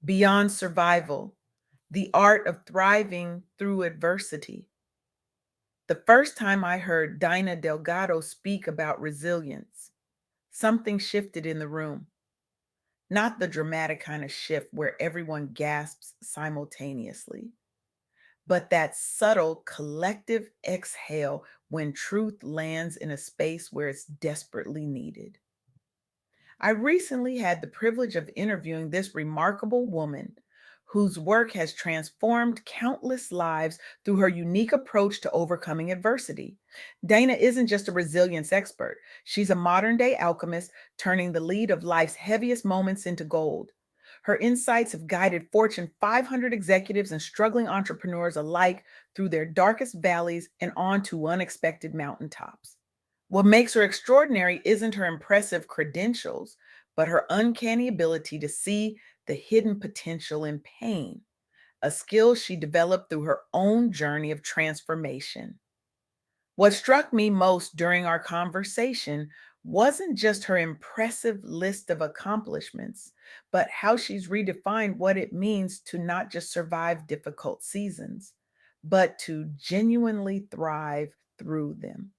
Beyond survival, the art of thriving through adversity. The first time I heard Dayna Delgado speak about resilience, something shifted in the room. Not the dramatic kind of shift where everyone gasps simultaneously, but that subtle collective exhale when truth lands in a space where it's desperately needed. I recently had the privilege of interviewing this remarkable woman whose work has transformed countless lives through her unique approach to overcoming adversity. Dana isn't just a resilience expert, she's a modern day alchemist turning the lead of life's heaviest moments into gold. Her insights have guided Fortune 500 executives and struggling entrepreneurs alike through their darkest valleys and onto unexpected mountaintops. What makes her extraordinary isn't her impressive credentials, but her uncanny ability to see the hidden potential in pain, a skill she developed through her own journey of transformation. What struck me most during our conversation wasn't just her impressive list of accomplishments, but how she's redefined what it means to not just survive difficult seasons, but to genuinely thrive through them.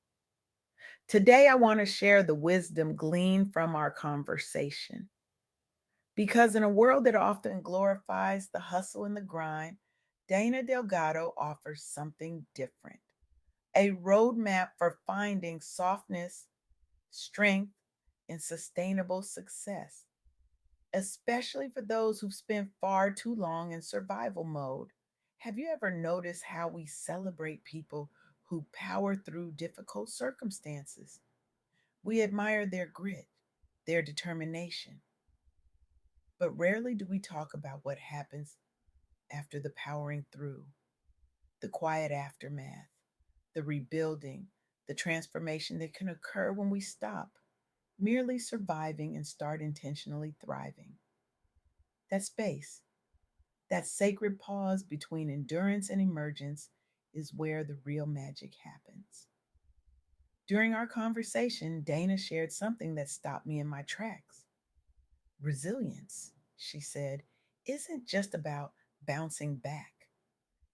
Today, I want to share the wisdom gleaned from our conversation. Because in a world that often glorifies the hustle and the grind, Dana Delgado offers something different, a roadmap for finding softness, strength, and sustainable success, especially for those who've spent far too long in survival mode. Have you ever noticed how we celebrate people who power through difficult circumstances? We admire their grit, their determination, but rarely do we talk about what happens after the powering through, the quiet aftermath, the rebuilding, the transformation that can occur when we stop merely surviving and start intentionally thriving. That space, that sacred pause between endurance and emergence, is where the real magic happens. During our conversation, Dana shared something that stopped me in my tracks. Resilience, she said, isn't just about bouncing back,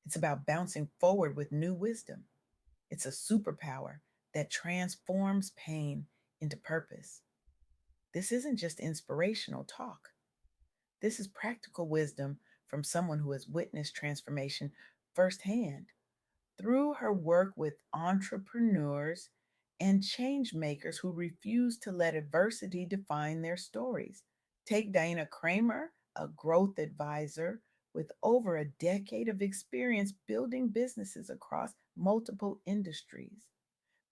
it's about bouncing forward with new wisdom. It's a superpower that transforms pain into purpose. This isn't just inspirational talk, this is practical wisdom from someone who has witnessed transformation firsthand through her work with entrepreneurs and change makers who refuse to let adversity define their stories. Take Diana Kramer, a growth advisor with over a decade of experience building businesses across multiple industries.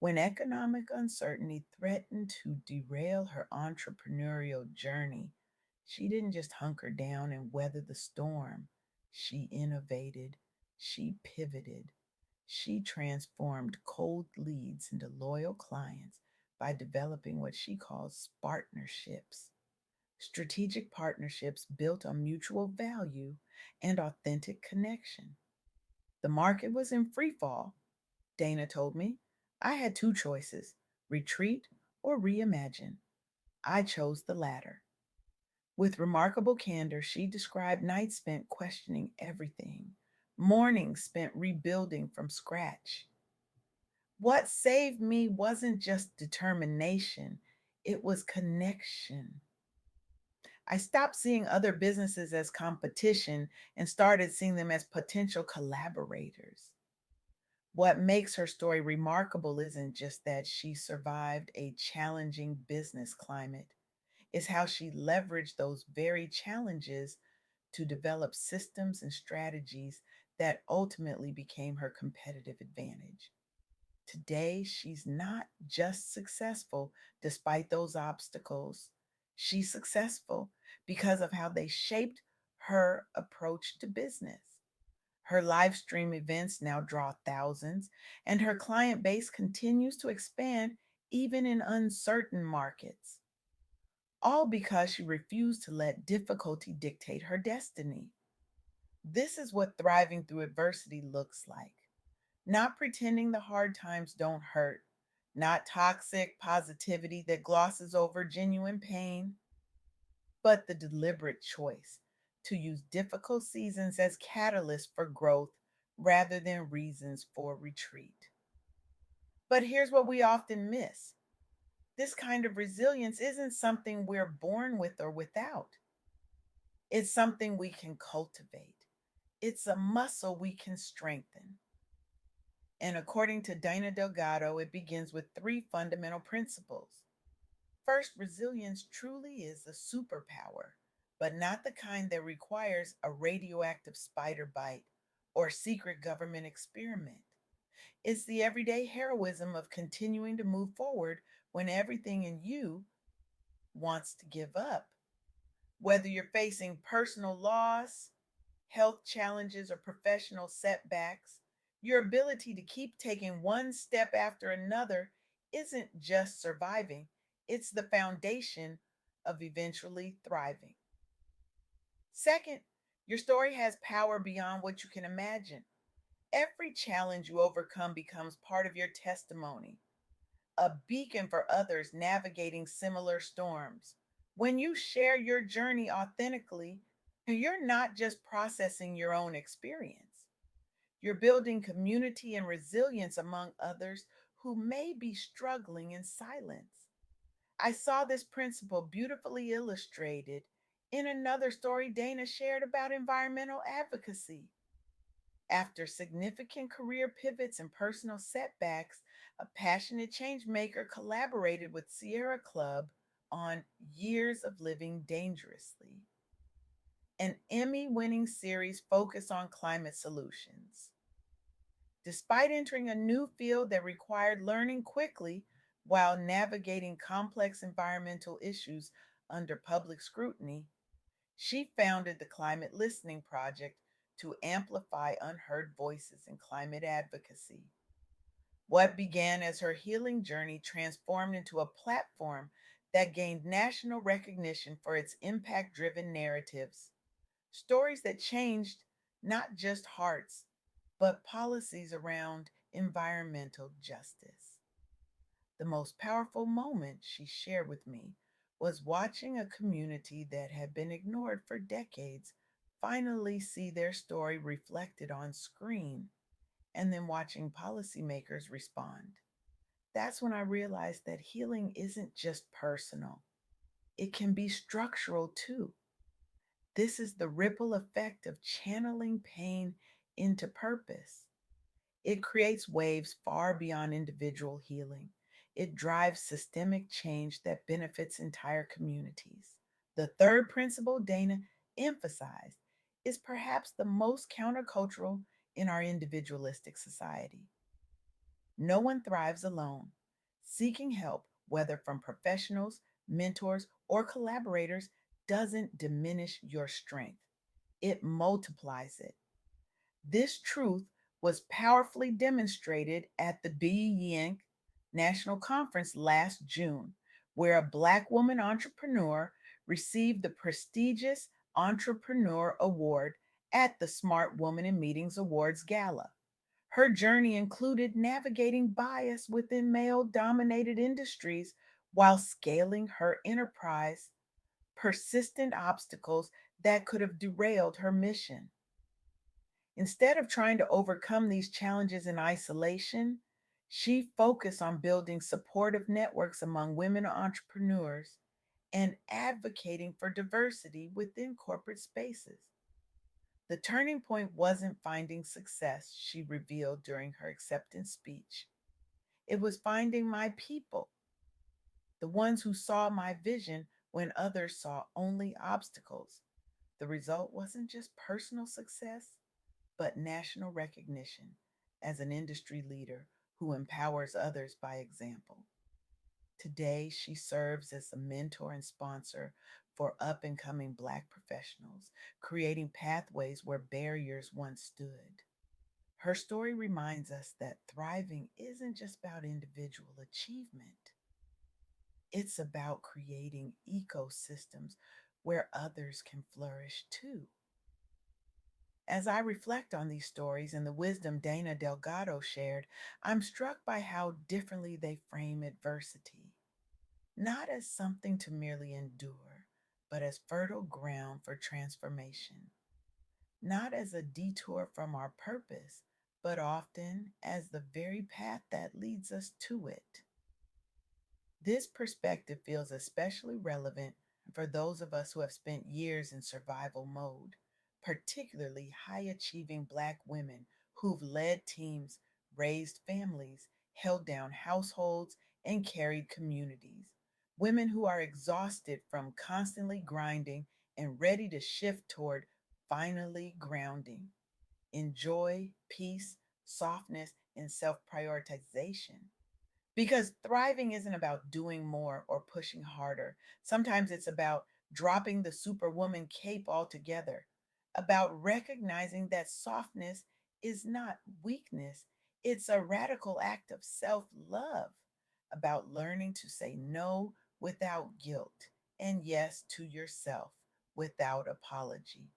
When economic uncertainty threatened to derail her entrepreneurial journey, she didn't just hunker down and weather the storm. She innovated, she pivoted, she transformed cold leads into loyal clients by developing what she calls partnerships, strategic partnerships built on mutual value and authentic connection. The market was in free fall, Dana told me. I had two choices: retreat or reimagine. I chose the latter. With remarkable candor, she described nights spent questioning everything, mornings spent rebuilding from scratch. What saved me wasn't just determination, it was connection. I stopped seeing other businesses as competition and started seeing them as potential collaborators. What makes her story remarkable isn't just that she survived a challenging business climate, it's how she leveraged those very challenges to develop systems and strategies that ultimately became her competitive advantage. Today, she's not just successful despite those obstacles. She's successful because of how they shaped her approach to business. Her live stream events now draw thousands, and her client base continues to expand even in uncertain markets, all because she refused to let difficulty dictate her destiny. This is what thriving through adversity looks like. Not pretending the hard times don't hurt, not toxic positivity that glosses over genuine pain, but the deliberate choice to use difficult seasons as catalysts for growth rather than reasons for retreat. But here's what we often miss: this kind of resilience isn't something we're born with or without, it's something we can cultivate. It's a muscle we can strengthen. And according to Dayna Delgado, it begins with three fundamental principles. First, resilience truly is a superpower, but not the kind that requires a radioactive spider bite or secret government experiment. It's the everyday heroism of continuing to move forward when everything in you wants to give up. Whether you're facing personal loss, health challenges, or professional setbacks, your ability to keep taking one step after another isn't just surviving, it's the foundation of eventually thriving. Second, your story has power beyond what you can imagine. Every challenge you overcome becomes part of your testimony, a beacon for others navigating similar storms. When you share your journey authentically, you're not just processing your own experience, you're building community and resilience among others who may be struggling in silence. I saw this principle beautifully illustrated in another story Dana shared about environmental advocacy. After significant career pivots and personal setbacks, a passionate change maker collaborated with Sierra Club on Years of Living Dangerously, an Emmy winning series focused on climate solutions. Despite entering a new field that required learning quickly while navigating complex environmental issues under public scrutiny, she founded the Climate Listening Project to amplify unheard voices in climate advocacy. What began as her healing journey transformed into a platform that gained national recognition for its impact driven narratives, stories that changed not just hearts, but policies around environmental justice. The most powerful moment, she shared with me, was watching a community that had been ignored for decades finally see their story reflected on screen, and then watching policymakers respond. That's when I realized that healing isn't just personal, it can be structural too. This is the ripple effect of channeling pain into purpose. It creates waves far beyond individual healing. It drives systemic change that benefits entire communities. The third principle Dana emphasized is perhaps the most countercultural in our individualistic society. No one thrives alone. Seeking help, whether from professionals, mentors, or collaborators, doesn't diminish your strength, it multiplies it. This truth was powerfully demonstrated at the Be National Conference last June, where a Black woman entrepreneur received the prestigious Entrepreneur Award at the Smart Woman in Meetings Awards Gala. Her journey included navigating bias within male dominated industries while scaling her enterprise, persistent obstacles that could have derailed her mission. Instead of trying to overcome these challenges in isolation, she focused on building supportive networks among women entrepreneurs and advocating for diversity within corporate spaces. The turning point wasn't finding success, she revealed during her acceptance speech. It was finding my people, the ones who saw my vision when others saw only obstacles. The result wasn't just personal success, but national recognition as an industry leader who empowers others by example. Today, she serves as a mentor and sponsor for up and coming Black professionals, creating pathways where barriers once stood. Her story reminds us that thriving isn't just about individual achievement, it's about creating ecosystems where others can flourish too. As I reflect on these stories and the wisdom Dana Delgado shared, I'm struck by how differently they frame adversity, not as something to merely endure, but as fertile ground for transformation, not as a detour from our purpose, but often as the very path that leads us to it. This perspective feels especially relevant for those of us who have spent years in survival mode, particularly high achieving Black women who've led teams, raised families, held down households, and carried communities. Women who are exhausted from constantly grinding and ready to shift toward finally grounding in joy, peace, softness, and self prioritization. Because thriving isn't about doing more or pushing harder. Sometimes it's about dropping the superwoman cape altogether, about recognizing that softness is not weakness, it's a radical act of self love, about learning to say no without guilt and yes to yourself without apology.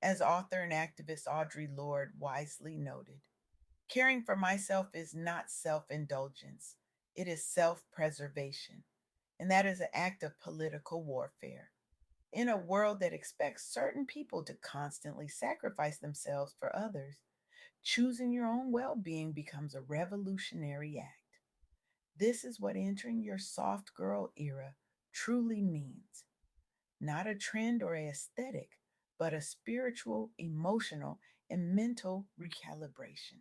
As author and activist Audre Lorde wisely noted, caring for myself is not self indulgence, it is self preservation. And that is an act of political warfare. In a world that expects certain people to constantly sacrifice themselves for others, choosing your own well being becomes a revolutionary act. This is what entering your soft girl era truly means, not a trend or a aesthetic, but a spiritual, emotional, and mental recalibration,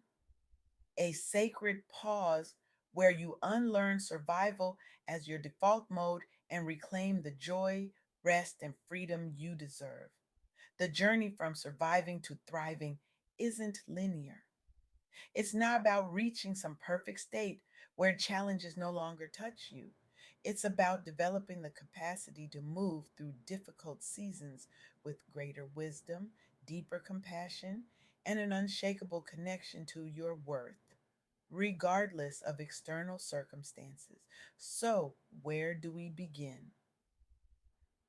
a sacred pause where you unlearn survival as your default mode and reclaim the joy, rest, and freedom you deserve. The journey from surviving to thriving isn't linear. It's not about reaching some perfect state where challenges no longer touch you. It's about developing the capacity to move through difficult seasons with greater wisdom, deeper compassion, and an unshakable connection to your worth, regardless of external circumstances. So, where do we begin?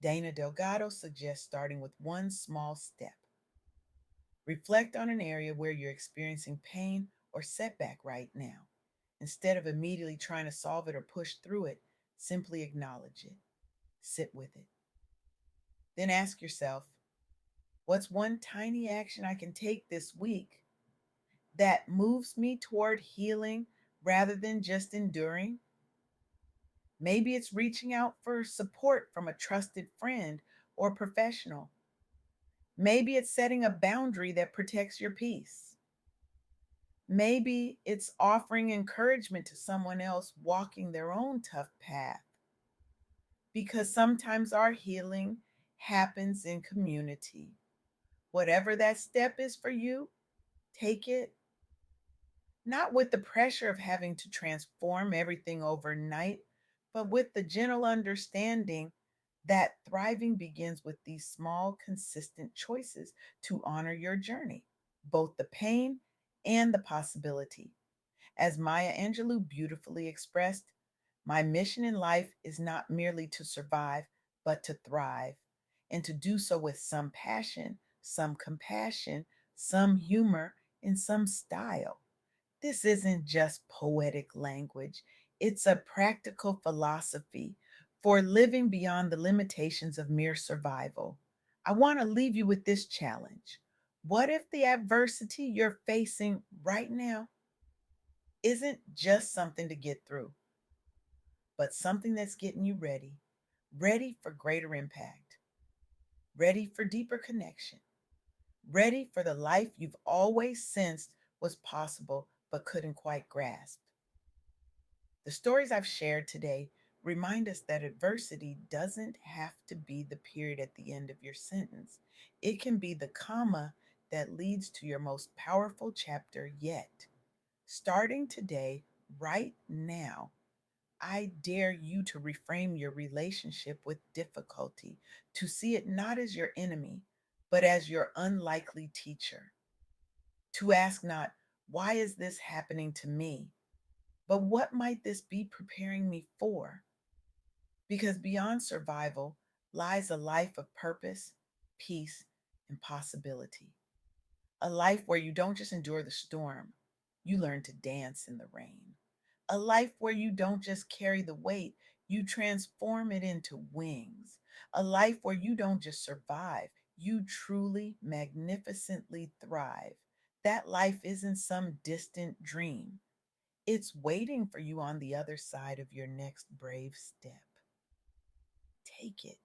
Dayna Delgado suggests starting with one small step. Reflect on an area where you're experiencing pain or setback right now. Instead of immediately trying to solve it or push through it, simply acknowledge it, sit with it. Then ask yourself, what's one tiny action I can take this week that moves me toward healing rather than just enduring? Maybe it's reaching out for support from a trusted friend or professional. Maybe it's setting a boundary that protects your peace. Maybe it's offering encouragement to someone else walking their own tough path. Because sometimes our healing happens in community. Whatever that step is for you, take it, not with the pressure of having to transform everything overnight, but with the gentle understanding that thriving begins with these small, consistent choices to honor your journey, both the pain and the possibility. As Maya Angelou beautifully expressed, my mission in life is not merely to survive, but to thrive, and to do so with some passion, some compassion, some humor, and some style. This isn't just poetic language, it's a practical philosophy for living beyond the limitations of mere survival. I want to leave you with this challenge. What if the adversity you're facing right now isn't just something to get through, but something that's getting you ready, ready for greater impact, ready for deeper connection, ready for the life you've always sensed was possible but couldn't quite grasp? The stories I've shared today remind us that adversity doesn't have to be the period at the end of your sentence. It can be the comma that leads to your most powerful chapter yet. Starting today, right now, I dare you to reframe your relationship with difficulty, to see it not as your enemy, but as your unlikely teacher. To ask not, why is this happening to me? But what might this be preparing me for? Because beyond survival lies a life of purpose, peace, and possibility. A life where you don't just endure the storm, you learn to dance in the rain. A life where you don't just carry the weight, You transform it into wings, a life where you don't just survive, you truly, magnificently thrive. That life isn't some distant dream, it's waiting for you on the other side of your next brave step. Take it.